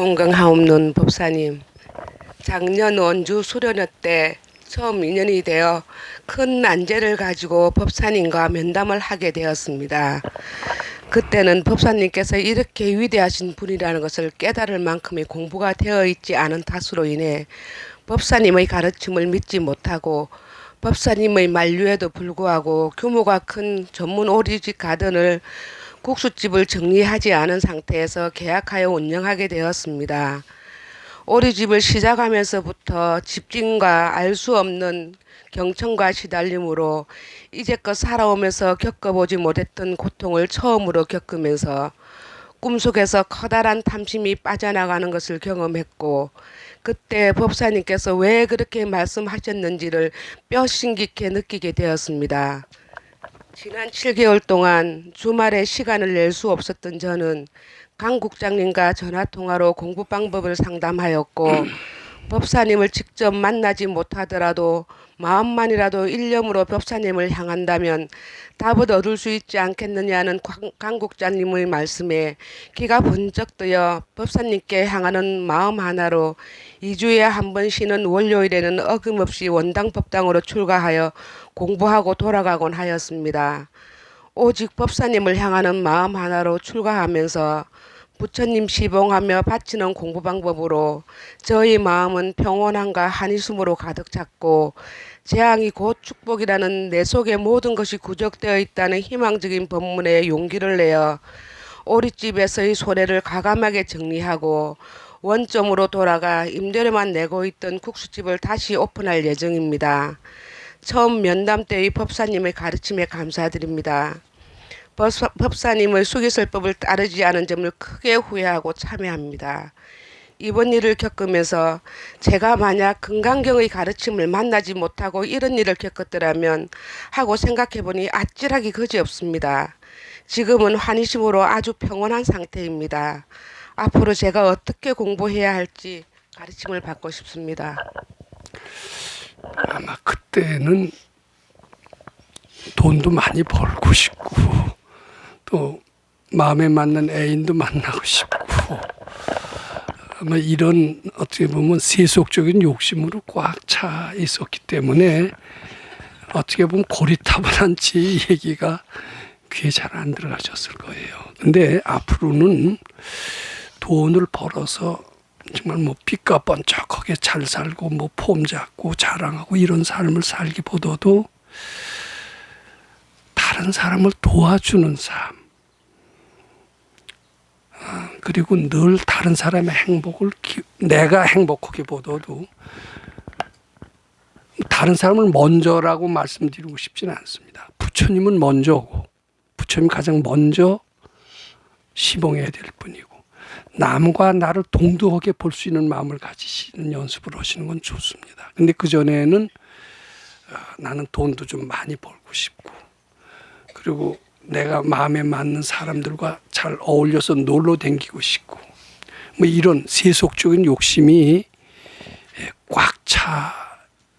존경하옵는 법사님, 작년 원주 수련회 때 처음 인연이 되어 큰 난제를 가지고 법사님과 면담을 하게 되었습니다. 그때는 법사님께서 이렇게 위대하신 분이라는 것을 깨달을 만큼의 공부가 되어 있지 않은 탓으로 인해 법사님의 가르침을 믿지 못하고 법사님의 만류에도 불구하고 규모가 큰 전문 오리집 가든을 국수집을 정리하지 않은 상태에서 계약하여 운영하게 되었습니다. 오리집을 시작하면서부터 집진과 알 수 없는 경청과 시달림으로 이제껏 살아오면서 겪어보지 못했던 고통을 처음으로 겪으면서 꿈속에서 커다란 탐심이 빠져나가는 것을 경험했고, 그때 법사님께서 왜 그렇게 말씀하셨는지를 뼈심 깊게 느끼게 되었습니다. 지난 7개월 동안 주말에 시간을 낼 수 없었던 저는 강 국장님과 전화통화로 공부 방법을 상담하였고, 법사님을 직접 만나지 못하더라도 마음만이라도 일념으로 법사님을 향한다면 답을 얻을 수 있지 않겠느냐는 강 국장님의 말씀에 귀가 번쩍 뜨여 법사님께 향하는 마음 하나로 2주에 한 번 쉬는 월요일에는 어김없이 원당 법당으로 출가하여 공부하고 돌아가곤 하였습니다. 오직 법사님을 향하는 마음 하나로 출가하면서 부처님 시봉하며 바치는 공부 방법으로 저희 마음은 평온함과 한이숨으로 가득 찼고, 재앙이 곧 축복이라는 내 속에 모든 것이 구적되어 있다는 희망적인 법문에 용기를 내어 오리집에서의 소래를 과감하게 정리하고 원점으로 돌아가 임대료만 내고 있던 국수집을 다시 오픈할 예정입니다. 처음 면담 때의 법사님의 가르침에 감사드립니다. 법사님의 수기설법을 따르지 않은 점을 크게 후회하고 참회합니다. 이번 일을 겪으면서 제가 만약 금강경의 가르침을 만나지 못하고 이런 일을 겪었더라면 하고 생각해보니 아찔하기 그지없습니다. 지금은 환희심으로 아주 평온한 상태입니다. 앞으로 제가 어떻게 공부해야 할지 가르침을 받고 싶습니다. 아마 그때는 돈도 많이 벌고 싶고, 또 마음에 맞는 애인도 만나고 싶고, 아마 이런 어떻게 보면 세속적인 욕심으로 꽉 차 있었기 때문에 어떻게 보면 고리타분한 제 얘기가 귀에 잘 안 들어가셨을 거예요. 근데 앞으로는 돈을 벌어서 정말 뭐 빛과 번쩍하게 잘 살고 뭐 폼 잡고 자랑하고 이런 삶을 살기보다도 다른 사람을 도와주는 삶, 그리고 늘 다른 사람의 행복을 내가 행복하기보다도 다른 사람을 먼저라고 말씀드리고 싶지는 않습니다. 부처님은 먼저고 부처님 가장 먼저 시봉해야 될 뿐이고, 남과 나를 동등하게 볼 수 있는 마음을 가지시는 연습을 하시는 건 좋습니다. 근데 그전에는 나는 돈도 좀 많이 벌고 싶고, 그리고 내가 마음에 맞는 사람들과 잘 어울려서 놀러 다니고 싶고, 뭐 이런 세속적인 욕심이 꽉 차,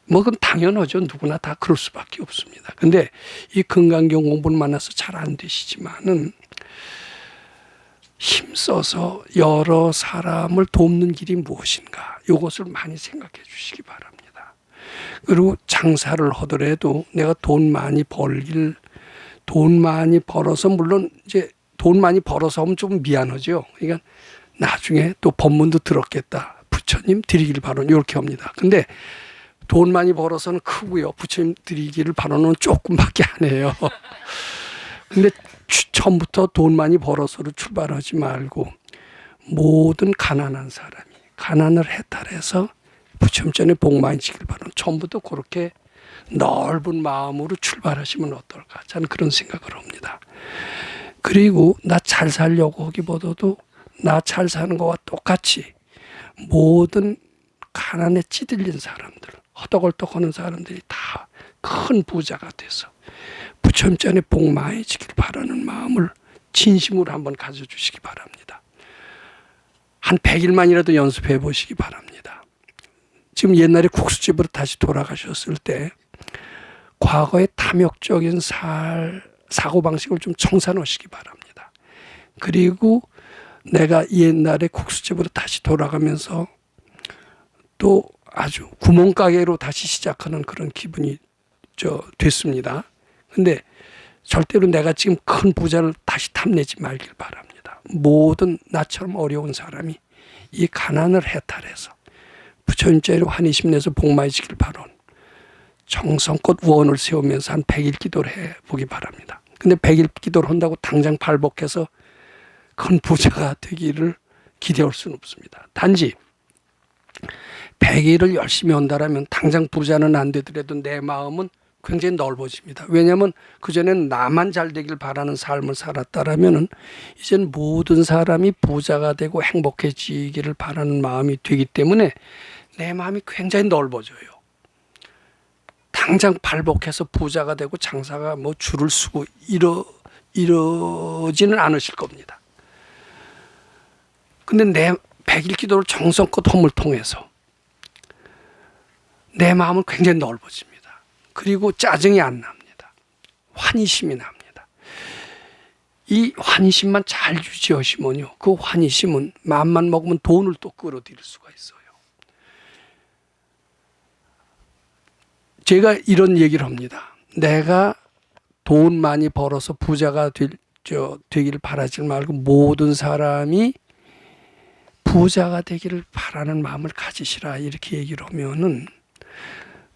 뭐 그건 당연하죠. 누구나 다 그럴 수밖에 없습니다. 근데 이 금강경 공부를 만나서 잘 안 되시지만은 힘써서 여러 사람을 돕는 길이 무엇인가, 이것을 많이 생각해 주시기 바랍니다. 그리고 장사를 하더라도 내가 돈 많이 벌어서, 물론 이제 돈 많이 벌어서 하면 좀 미안하죠. 그러니까 나중에 또 법문도 들었겠다, 부처님 드리기를 바라는, 이렇게 합니다. 근데 돈 많이 벌어서는 크고요, 부처님 드리기를 바라는 조금밖에 안 해요. 근데 처음부터 돈 많이 벌어서로 출발하지 말고, 모든 가난한 사람이 가난을 해탈해서 부처님 전에 복 많이 지길 바라는, 처음부터 그렇게 넓은 마음으로 출발하시면 어떨까, 저는 그런 생각을 합니다. 그리고 나 잘 살려고 하기보다도 나 잘 사는 것과 똑같이 모든 가난에 찌들린 사람들, 허덕헐떡하는 사람들이 다 큰 부자가 돼서 부처님 전에 복 많이 지길 바라는 마음을 진심으로 한번 가져주시기 바랍니다. 한 100일만이라도 연습해 보시기 바랍니다. 지금 옛날에 국수집으로 다시 돌아가셨을 때 과거의 탐욕적인 사고방식을 좀 청산하시기 바랍니다. 그리고 내가 옛날에 국수집으로 다시 돌아가면서 또 아주 구멍가게로 다시 시작하는 그런 기분이 됐습니다. 근데 절대로 내가 지금 큰 부자를 다시 탐내지 말길 바랍니다. 모든 나처럼 어려운 사람이 이 가난을 해탈해서 부처님께로 환희심 내서 복 많이 지길 바라는 정성껏 원을 세우면서 한 100일 기도를 해보기 바랍니다. 근데 100일 기도를 한다고 당장 발복해서 큰 부자가 되기를 기대할 수는 없습니다. 단지 100일을 열심히 한다라면 당장 부자는 안 되더라도 내 마음은 굉장히 넓어집니다. 왜냐하면 그전에는 나만 잘 되길 바라는 삶을 살았다라면 이제는 모든 사람이 부자가 되고 행복해지기를 바라는 마음이 되기 때문에 내 마음이 굉장히 넓어져요. 당장 발복해서 부자가 되고 장사가 뭐 줄을 서고 이러지는 않으실 겁니다. 근데 내 100일 기도를 정성껏 험을 통해서 내 마음은 굉장히 넓어집니다. 그리고 짜증이 안 납니다. 환희심이 납니다. 이 환희심만 잘 유지하시면요, 그 환희심은 마음만 먹으면 돈을 또 끌어들일 수가 있어요. 제가 이런 얘기를 합니다. 내가 돈 많이 벌어서 부자가 되기를 바라지 말고 모든 사람이 부자가 되기를 바라는 마음을 가지시라, 이렇게 얘기를 하면은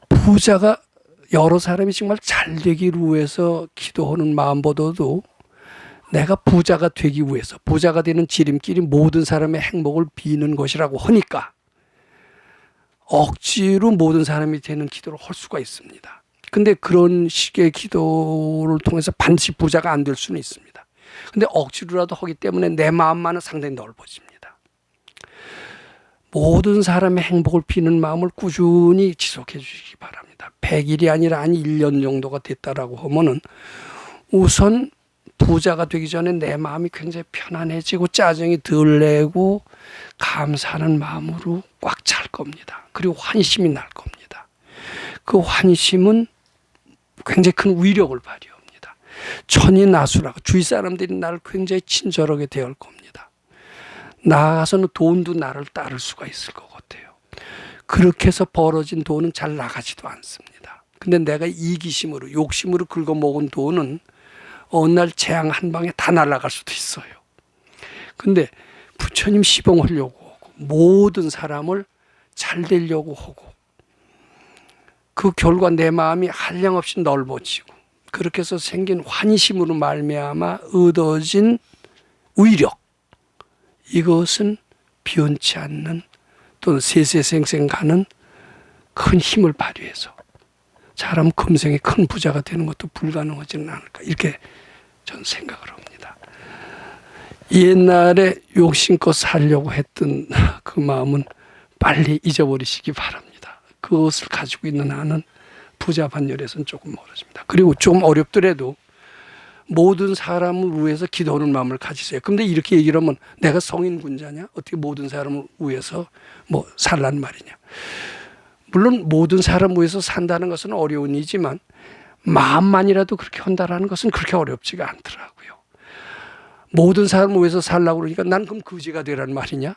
부자가 여러 사람이 정말 잘 되기를 위해서 기도하는 마음보다도 내가 부자가 되기 위해서, 부자가 되는 지름길이 모든 사람의 행복을 비는 것이라고 하니까 억지로 모든 사람이 되는 기도를 할 수가 있습니다. 근데 그런 식의 기도를 통해서 반드시 부자가 안 될 수는 있습니다. 근데 억지로라도 하기 때문에 내 마음만은 상당히 넓어집니다. 모든 사람의 행복을 비는 마음을 꾸준히 지속해 주시기 바랍니다. 100일이 아니라 한 1년 정도가 됐다라고 하면은 우선 부자가 되기 전에 내 마음이 굉장히 편안해지고 짜증이 덜 내고 감사하는 마음으로 꽉 찰 겁니다. 그리고 환심이 날 겁니다. 그 환심은 굉장히 큰 위력을 발휘합니다. 천이 나수라고 주위 사람들이 나를 굉장히 친절하게 대할 겁니다. 나아가서는 돈도 나를 따를 수가 있을 것 같아요. 그렇게 해서 벌어진 돈은 잘 나가지도 않습니다. 근데 내가 이기심으로, 욕심으로 긁어먹은 돈은 어느 날 재앙 한 방에 다 날아갈 수도 있어요. 근데 부처님 시봉하려고 하고 모든 사람을 잘 되려고 하고 그 결과 내 마음이 한량없이 넓어지고 그렇게 해서 생긴 환희심으로 말미암아 얻어진 위력, 이것은 변치 않는 또는 세세생생 가는 큰 힘을 발휘해서 사람 금생에 큰 부자가 되는 것도 불가능하지는 않을까, 이렇게 저는 생각을 합니다. 옛날에 욕심껏 살려고 했던 그 마음은 빨리 잊어버리시기 바랍니다. 그것을 가지고 있는 한은 부자 반열에서는 조금 멀어집니다. 그리고 좀 어렵더라도 모든 사람을 위해서 기도하는 마음을 가지세요. 그런데 이렇게 얘기를 하면 내가 성인군자냐? 어떻게 모든 사람을 위해서 뭐 살란 말이냐? 물론 모든 사람을 위해서 산다는 것은 어려운 일이지만 마음만이라도 그렇게 한다라는 것은 그렇게 어렵지가 않더라고요. 모든 사람을 위해서 살라고 그러니까 난 그럼 거지가 되란 말이냐?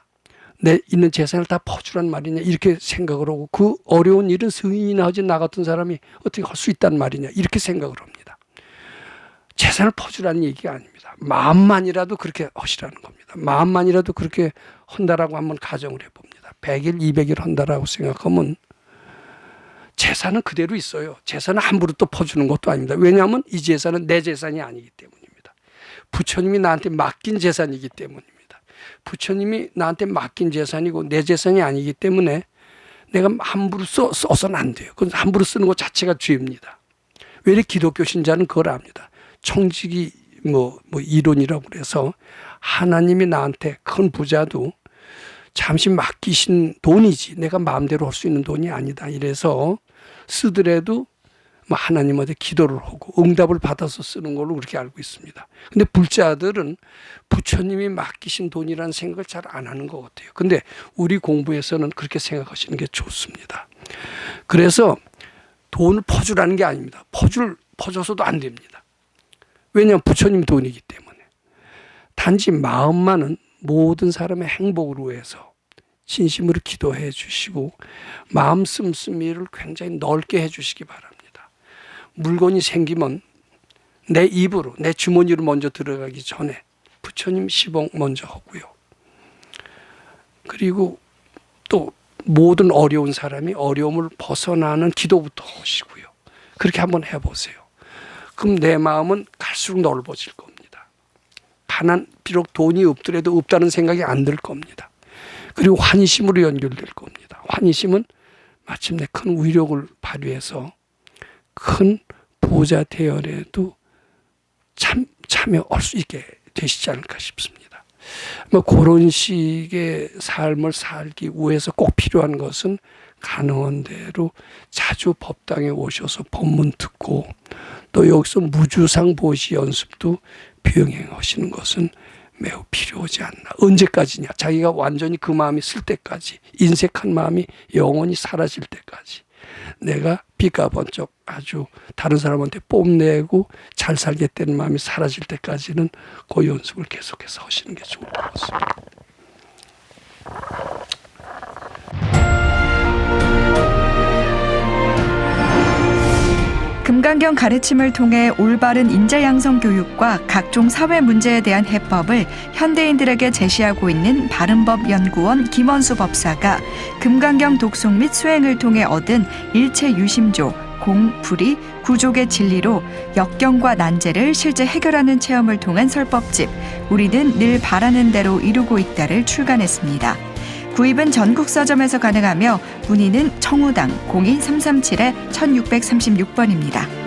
내 있는 재산을 다 퍼주란 말이냐? 이렇게 생각을 하고 그 어려운 일은 성인이나 하지 나 같은 사람이 어떻게 할 수 있단 말이냐? 이렇게 생각을 합니다. 재산을 퍼주라는 얘기가 아닙니다. 마음만이라도 그렇게 하시라는 겁니다. 마음만이라도 그렇게 한다라고 한번 가정을 해봅니다. 100일, 200일 한다라고 생각하면 재산은 그대로 있어요. 재산은 함부로 또 퍼주는 것도 아닙니다. 왜냐하면 이 재산은 내 재산이 아니기 때문입니다. 부처님이 나한테 맡긴 재산이기 때문입니다. 부처님이 나한테 맡긴 재산이고 내 재산이 아니기 때문에 내가 함부로 써서는 안 돼요. 그건 함부로 쓰는 것 자체가 죄입니다. 왜 이렇게 기독교 신자는 그걸 압니다. 청지기 이론이라고 그래서 하나님이 나한테 큰 부자도 잠시 맡기신 돈이지 내가 마음대로 할 수 있는 돈이 아니다. 이래서 쓰더라도 하나님한테 기도를 하고 응답을 받아서 쓰는 걸로 그렇게 알고 있습니다. 근데 불자들은 부처님이 맡기신 돈이라는 생각을 잘 안 하는 것 같아요. 근데 우리 공부에서는 그렇게 생각하시는 게 좋습니다. 그래서 돈을 퍼주라는 게 아닙니다. 퍼줘서도 안 됩니다. 왜냐하면 부처님 돈이기 때문에. 단지 마음만은 모든 사람의 행복을 위해서 진심으로 기도해 주시고 마음 씀씀이를 굉장히 넓게 해 주시기 바랍니다. 물건이 생기면 내 입으로, 내 주머니로 먼저 들어가기 전에 부처님 시봉 먼저 하고요. 그리고 또 모든 어려운 사람이 어려움을 벗어나는 기도부터 하시고요. 그렇게 한번 해보세요. 그럼 내 마음은 갈수록 넓어질 겁니다. 비록 돈이 없더라도 없다는 생각이 안 들 겁니다. 그리고 환희심으로 연결될 겁니다. 환희심은 마침내 큰 위력을 발휘해서 큰 부자 대열에도 참여할 수 있게 되시지 않을까 싶습니다. 그런 식의 삶을 살기 위해서 꼭 필요한 것은 가능한 대로 자주 법당에 오셔서 법문 듣고 또 여기서 무주상 보시 연습도 병행하시는 것은 매우 필요하지 않나. 언제까지냐? 자기가 완전히 그 마음이 쓸 때까지, 인색한 마음이 영원히 사라질 때까지, 내가 빛과 번쩍 아주 다른 사람한테 뽐내고 잘 살겠다는 마음이 사라질 때까지는 그 연습을 계속해서 하시는 게 좋을 것 같습니다. 금강경 가르침을 통해 올바른 인재 양성 교육과 각종 사회 문제에 대한 해법을 현대인들에게 제시하고 있는 바른법연구원 김원수 법사가 금강경 독송 및 수행을 통해 얻은 일체 유심조, 공, 불이, 구족의 진리로 역경과 난제를 실제 해결하는 체험을 통한 설법집 우리는 늘 바라는 대로 이루고 있다를 출간했습니다. 구입은 전국 서점에서 가능하며 문의는 청우당 02337-1636번입니다.